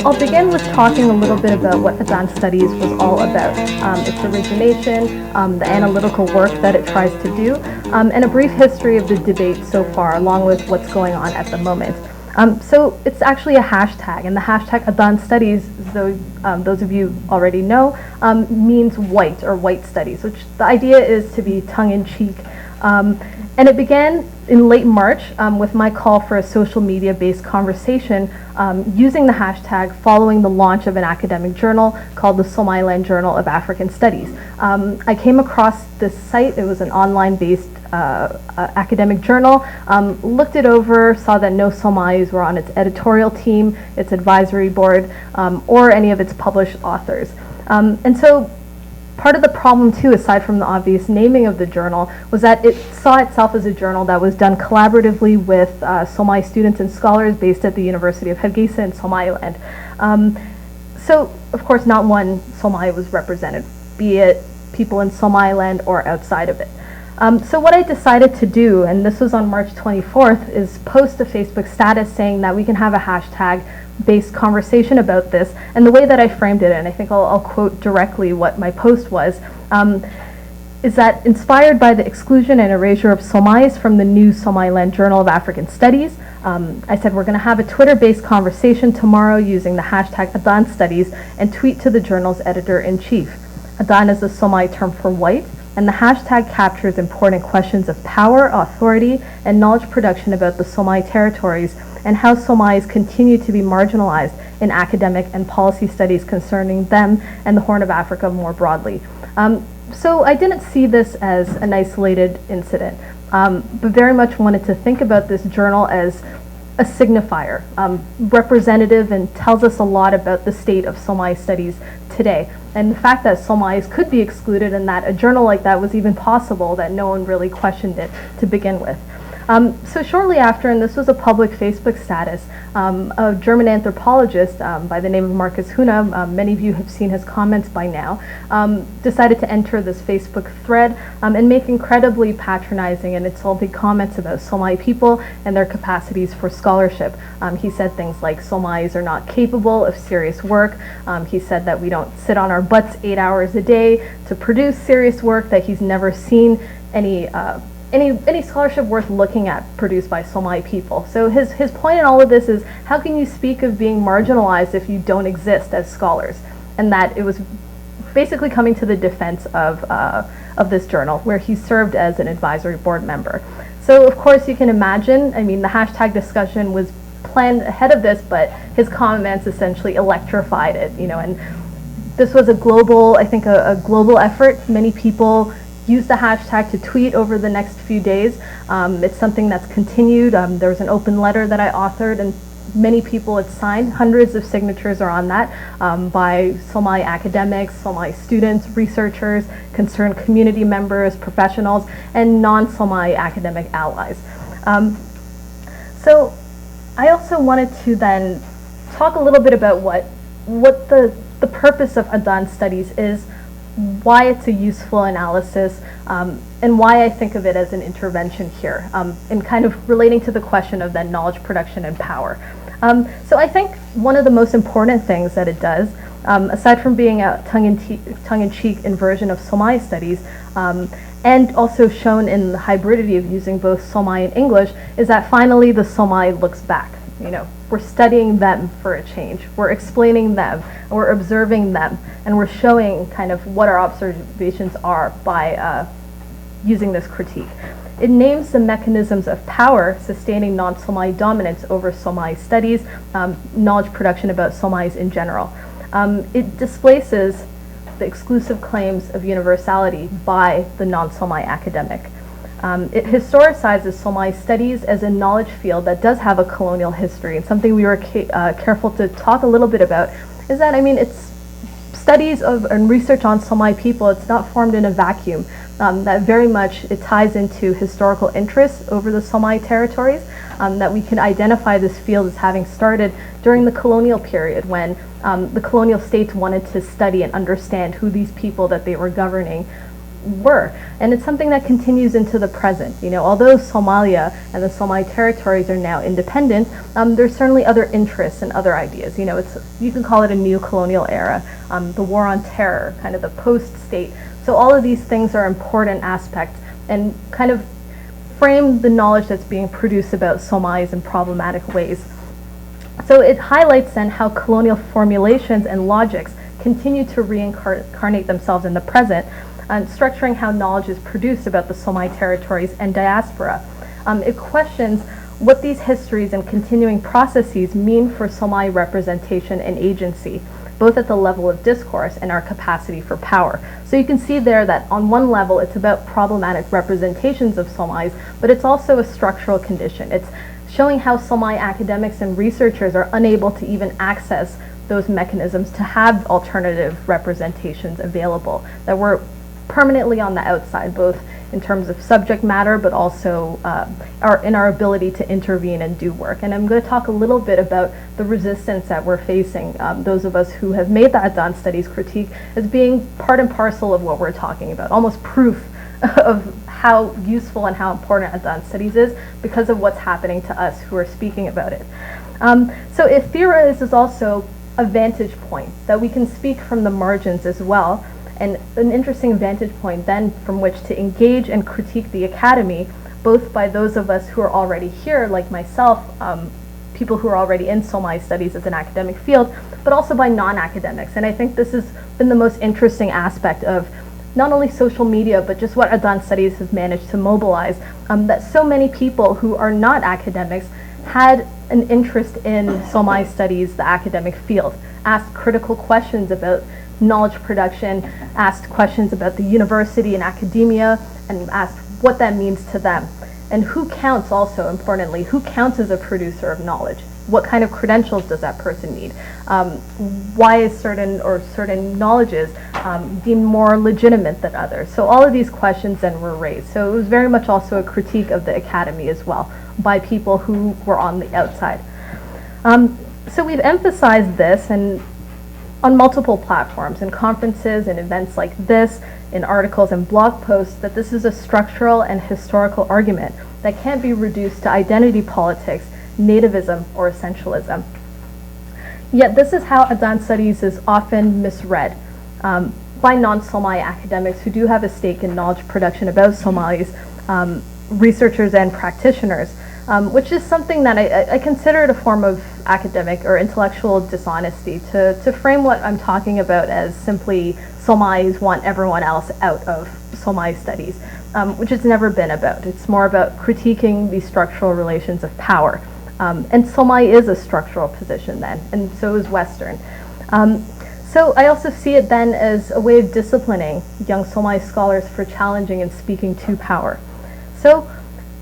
I'll begin with talking a little bit about what Caddaan Studies was all about, its origination, the analytical work that it tries to do, and a brief history of the debate so far, along with what's going on at the moment. So it's actually a hashtag, and the hashtag Caddaan Studies, those of you already know, means white or white studies, which the idea is to be tongue-in-cheek. And it began in late March with my call for a social media-based conversation using the hashtag following the launch of an academic journal called the Somaliland Journal of African Studies. I came across this site. It was an online-based academic journal, looked it over, saw that no Somalis were on its editorial team, its advisory board, or any of its published authors. And so part of the problem too, aside from the obvious naming of the journal, was that it saw itself as a journal that was done collaboratively with Somali students and scholars based at the University of Hargeisa in Somaliland. So, of course, not one Somali was represented, be it people in Somaliland or outside of it. So what I decided to do, and this was on March 24th, is post a Facebook status saying that we can have a hashtag-based conversation about this. And the way that I framed it, and I think I'll quote directly what my post was, is that inspired by the exclusion and erasure of Somalis from the new Somaliland Journal of African Studies, I said we're going to have a Twitter-based conversation tomorrow using the hashtag Caddaan Studies and tweet to the journal's editor-in-chief. Caddaan is the Somali term for white, and the hashtag captures important questions of power, authority, and knowledge production about the Somali territories and how Somalis continue to be marginalized in academic and policy studies concerning them and the Horn of Africa more broadly. So I didn't see this as an isolated incident, but very much wanted to think about this journal as a signifier, representative, and tells us a lot about the state of Somali studies today. And the fact that Somalis could be excluded and that a journal like that was even possible, that no one really questioned it to begin with. So shortly after, and this was a public Facebook status, a German anthropologist by the name of Marcus Huna, many of you have seen his comments by now, decided to enter this Facebook thread and make incredibly patronizing and insulting comments about Somali people and their capacities for scholarship. He said things like Somalis are not capable of serious work. He said that we don't sit on our butts 8 hours a day to produce serious work, that he's never seen any scholarship worth looking at produced by Somali people. So his point in all of this is, how can you speak of being marginalized if you don't exist as scholars? And that it was basically coming to the defense of this journal, where he served as an advisory board member. So of course you can imagine, I mean, the hashtag discussion was planned ahead of this, but his comments essentially electrified it, you know, and this was a global, I think a global effort. Many people used the hashtag to tweet over the next few days. It's something that's continued. There was an open letter that I authored, and many people had signed. Hundreds of signatures are on that by Somali academics, Somali students, researchers, concerned community members, professionals, and non-Somali academic allies. So I also wanted to then talk a little bit about what the purpose of Caddaan Studies is, why it's a useful analysis, and why I think of it as an intervention here, and kind of relating to the question of then knowledge production and power. So I think one of the most important things that it does, aside from being a tongue-in-cheek version of Somali studies, and also shown in the hybridity of using both Somali and English, is that finally the Somali looks back. You know, we're studying them for a change. We're explaining them, and we're observing them, and we're showing kind of what our observations are by using this critique. It names the mechanisms of power sustaining non-Somali dominance over Somali studies, knowledge production about Somalis in general. It displaces the exclusive claims of universality by the non-Somali academic. It historicizes Somali studies as a knowledge field that does have a colonial history, and something we were careful to talk a little bit about is that, I mean, it's studies of and research on Somali people, it's not formed in a vacuum. That very much, it ties into historical interests over the Somali territories, that we can identify this field as having started during the colonial period, when the colonial states wanted to study and understand who these people that they were governing were. And it's something that continues into the present. Although Somalia and the Somali territories are now independent, there's certainly other interests and other ideas. You can call it a neo-colonial era, the war on terror, kind of the post-state. So all of these things are important aspects and kind of frame the knowledge that's being produced about Somalis in problematic ways. So it highlights then how colonial formulations and logics continue to reincarnate themselves in the present, and structuring how knowledge is produced about the Somali territories and diaspora. It questions what these histories and continuing processes mean for Somali representation and agency, both at the level of discourse and our capacity for power. So you can see there that on one level it's about problematic representations of Somalis, but it's also a structural condition. It's showing how Somali academics and researchers are unable to even access those mechanisms to have alternative representations available, that we're permanently on the outside, both in terms of subject matter, but also in our ability to intervene and do work. And I'm going to talk a little bit about the resistance that we're facing, those of us who have made the Caddaan studies critique as being part and parcel of what we're talking about, almost proof of how useful and how important Caddaan studies is because of what's happening to us who are speaking about it. So it theorizes also a vantage point, that we can speak from the margins as well, and an interesting vantage point then from which to engage and critique the academy, both by those of us who are already here, like myself, people who are already in Somali studies as an academic field, but also by non-academics. And I think this has been the most interesting aspect of not only social media, but just what Caddaan studies has managed to mobilize, that so many people who are not academics had an interest in Somali studies, the academic field, asked critical questions about knowledge production, asked questions about the university and academia, and asked what that means to them. And who counts also, importantly, who counts as a producer of knowledge? What kind of credentials does that person need? Why is certain knowledges deemed more legitimate than others? So all of these questions then were raised. So it was very much also a critique of the academy as well by people who were on the outside. So we've emphasized this and on multiple platforms, in conferences and events like this, in articles and blog posts, that this is a structural and historical argument that can't be reduced to identity politics, nativism, or essentialism. Yet this is how Caddaan studies is often misread by non-Somali academics who do have a stake in knowledge production about Somalis, researchers and practitioners, which is something that I consider it a form of academic or intellectual dishonesty to frame what I'm talking about as simply Somalis want everyone else out of Somali studies, which it's never been about. It's more about critiquing the structural relations of power. And Somali is a structural position then, and so is Western. So I also see it then as a way of disciplining young Somali scholars for challenging and speaking to power. So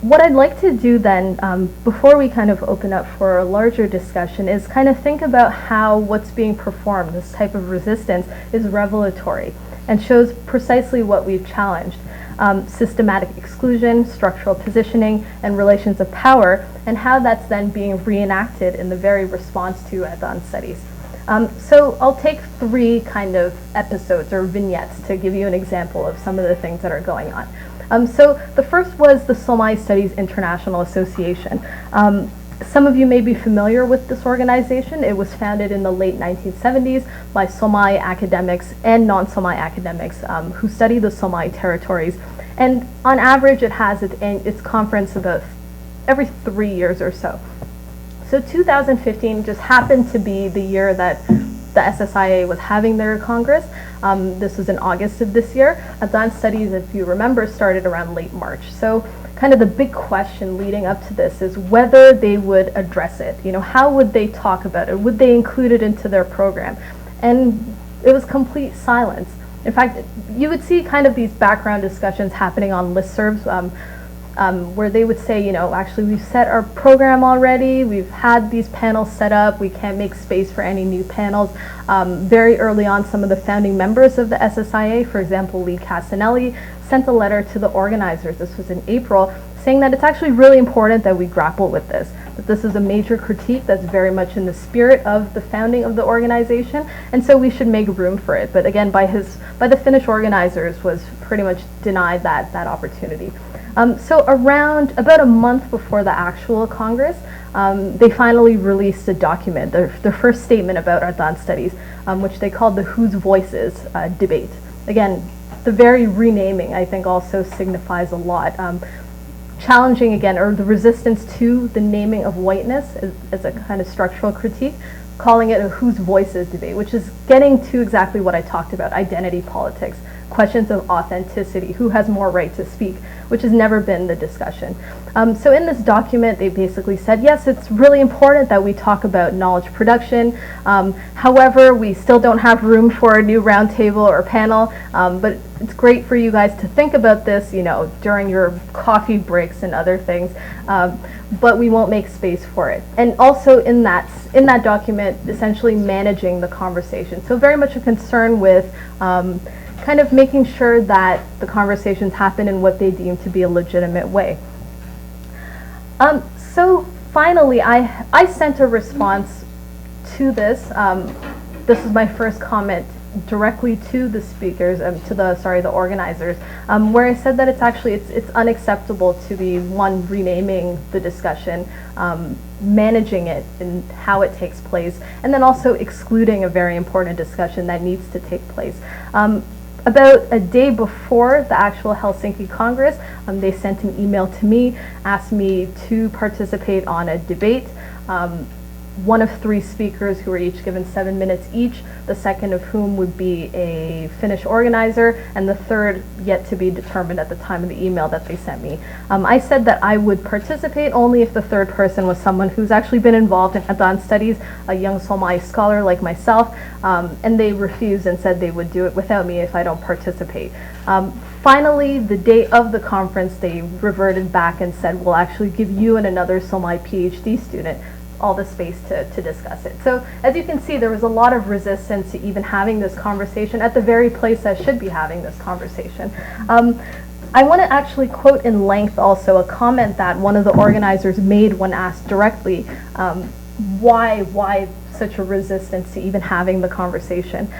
what I'd like to do then, before we kind of open up for a larger discussion, is kind of think about how what's being performed, this type of resistance, is revelatory and shows precisely what we've challenged. Systematic exclusion, structural positioning, and relations of power, and how that's then being reenacted in the very response to Caddaan studies. So I'll take 3 kind of episodes or vignettes to give you an example of some of the things that are going on. So the first was the Somali Studies International Association. Some of you may be familiar with this organization. It was founded in the late 1970s by Somali academics and non-Somali academics who study the Somali territories. And on average, it has its conference about every 3 years or so. So 2015 just happened to be the year that the SSIA was having their Congress. This was in August of this year. Caddaan studies, if you remember, started around late March. So kind of the big question leading up to this is whether they would address it. How would they talk about it? Would they include it into their program? And it was complete silence. In fact, you would see kind of these background discussions happening on listservs where they would say, actually we've set our program already, we've had these panels set up, we can't make space for any new panels. Very early on, some of the founding members of the SSIA, for example, Lee Casanelli, sent a letter to the organizers, this was in April, saying that it's actually really important that we grapple with this, that this is a major critique that's very much in the spirit of the founding of the organization, and so we should make room for it. But again, by the Finnish organizers, was pretty much denied that opportunity. So about a month before the actual Congress, they finally released a document, their first statement about Caddaan studies, which they called the Whose Voices debate. Again, the very renaming, I think, also signifies a lot. Challenging again, or the resistance to the naming of whiteness as a kind of structural critique, calling it a Whose Voices debate, which is getting to exactly what I talked about, identity politics, questions of authenticity, who has more right to speak, which has never been the discussion. So in this document, they basically said, yes, it's really important that we talk about knowledge production. However, we still don't have room for a new roundtable or panel, but it's great for you guys to think about this, during your coffee breaks and other things, but we won't make space for it. And also in that document, essentially managing the conversation. So very much a concern with kind of making sure that the conversations happen in what they deem to be a legitimate way. So finally, I sent a response to this. This is my first comment directly to the speakers, the organizers, where I said that it's unacceptable to be renaming the discussion, managing it and how it takes place, and then also excluding a very important discussion that needs to take place. About a day before the actual Helsinki Congress, they sent an email to me, asked me to participate on a debate. One of 3 speakers who were each given 7 minutes each, the second of whom would be a Finnish organizer, and the third yet to be determined at the time of the email that they sent me. I said that I would participate only if the third person was someone who's actually been involved in Caddaan studies, a young Somali scholar like myself, and they refused and said they would do it without me if I don't participate. Finally, the day of the conference, they reverted back and said, we'll actually give you and another Somali PhD student all the space to discuss it. So as you can see, there was a lot of resistance to even having this conversation at the very place that should be having this conversation. I want to actually quote in length also a comment that one of the organizers made when asked directly why such a resistance to even having the conversation.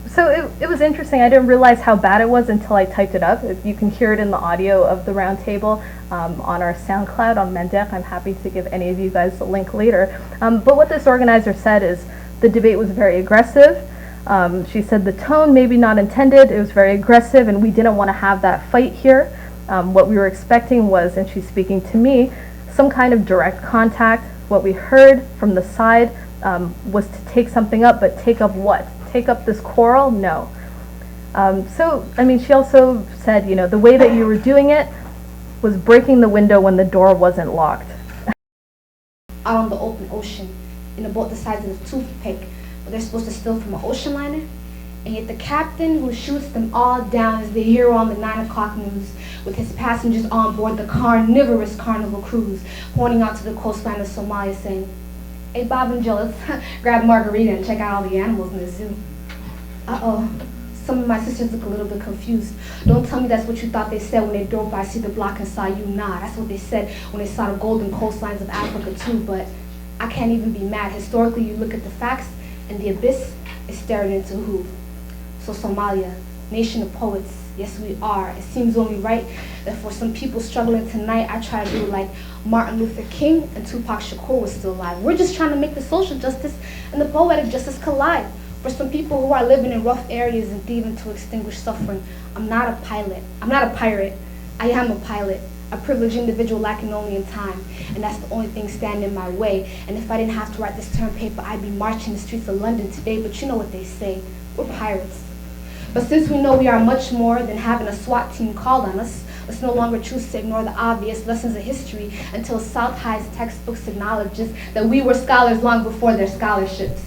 So it was interesting. I didn't realize how bad it was until I typed it up. You can hear it in the audio of the roundtable on our SoundCloud on Mendek. I'm happy to give any of you guys the link later. But what this organizer said is the debate was very aggressive. She said the tone, maybe not intended, it was very aggressive and we didn't want to have that fight here. What we were expecting was, and she's speaking to me, some kind of direct contact. What we heard from the side was to take something up, but take up what? Take up this quarrel? No. So, I mean, she also said, the way that you were doing it was breaking the window when the door wasn't locked. Out on the open ocean, in a boat the size of a toothpick, but they're supposed to steal from an ocean liner, and yet the captain who shoots them all down is the hero on the 9 o'clock news, with his passengers on board the carnivorous Carnival cruise, pointing out to the coastline of Somalia saying, "Hey, Bob and Jill, let's grab a margarita and check out all the animals in the zoo." Uh-oh. Some of my sisters look a little bit confused. Don't tell me that's what you thought they said when they drove by Cedar Block and saw you. Nah, that's what they said when they saw the golden coastlines of Africa too, but I can't even be mad. Historically, you look at the facts and the abyss is staring into who? So Somalia, nation of poets, yes we are. It seems only right that for some people struggling tonight, I try to do like Martin Luther King and Tupac Shakur was still alive. We're just trying to make the social justice and the poetic justice collide. For some people who are living in rough areas and thieving to extinguish suffering, I'm not a pilot. I'm not a pirate. I am a pilot, a privileged individual lacking only in time, and that's the only thing standing in my way. And if I didn't have to write this term paper, I'd be marching the streets of London today, but you know what they say, we're pirates. But since we know we are much more than having a SWAT team called on us, let's no longer choose to ignore the obvious lessons of history until South High's textbooks acknowledges that we were scholars long before their scholarships.